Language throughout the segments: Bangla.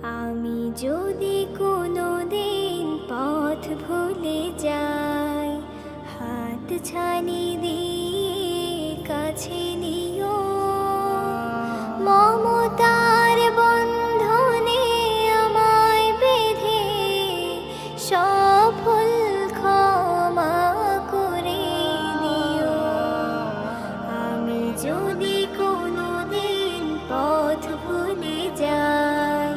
আমি যদি কোনো দিন পথ ভুলে যাই, হাত ছানি দিয়ে কাছে নিও। মমতার বন্ধনে আমায় বেঁধে সফল ক্ষমা করে দিও। আমি যদি কোনো দিন পথ ভুলে যাই,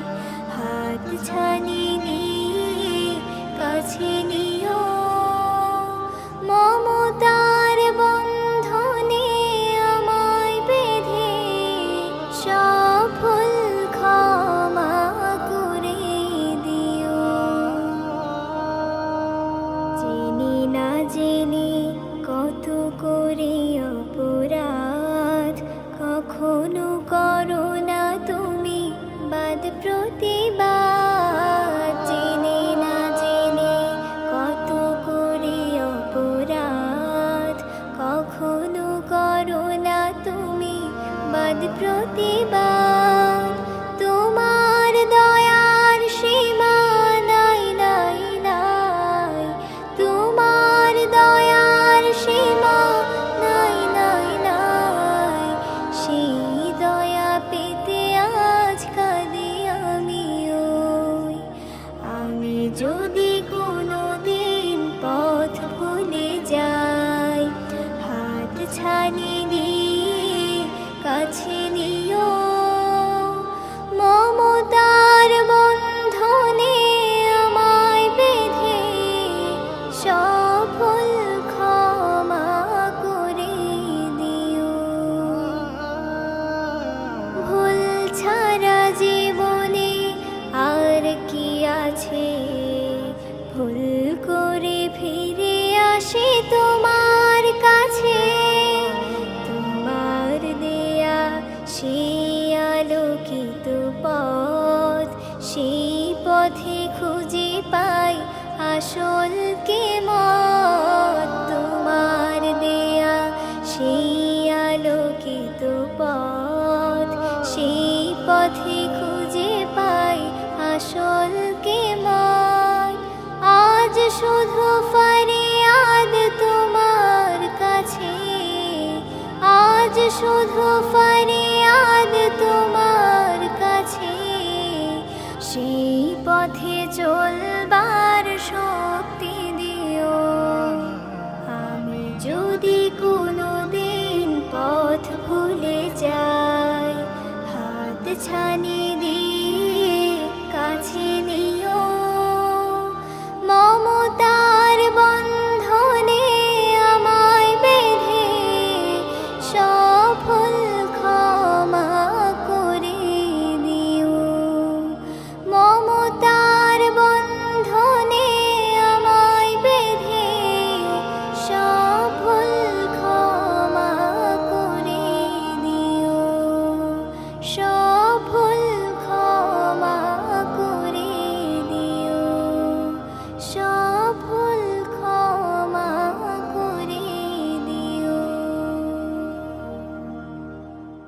হাত ছানি নিয়ে কাছে নিও। মমতার বন্ধনে আমায় বেঁধে সফল ক্ষমা করে দিও। জেনে না জেনে কত করে অপরাধ, কখনো করো না তুমি বাদ প্রতিবাদ। জেনে না জেনে কত করে অপরাধ, কখনো করো না তুমি বাদ প্রতিবাদ। তোমার দয়ার সীমা নাই নাই নাই, তোমার দয়ার সীমা নাই নাই নাই। সেই দয়া পেতে আজ কাঁদি আমি যদি কোনো দিন পথ ভুলে যাই, হাত ছানি দিয়ে কাছে নিও। মমতার বন্ধনে আমায় বেঁধে সফল ক্ষমা করে দিও। ভুল ছাড়া জীবনে আর কি আছে, ভুল করে ফিরে আসে তোমার কাছে। তোমার দেয়া সেই আলোকিত পথ, সেই পথে খুঁজে পাই আসল কেমত। তোমার দেয়া সেই আলোকিত পথ, সেই পথে খুঁজে পাই আসল কেমত। আজ শুধু ফরিয়াদ তোমার কাছে, আজ শুধু ফরিয়াদ তোমার কাছে। সেই পথে চলবার শক্তি দিও। আমি যদি কোনো দিন পথ ভুলে যাই, হাত ছানি দিয়ে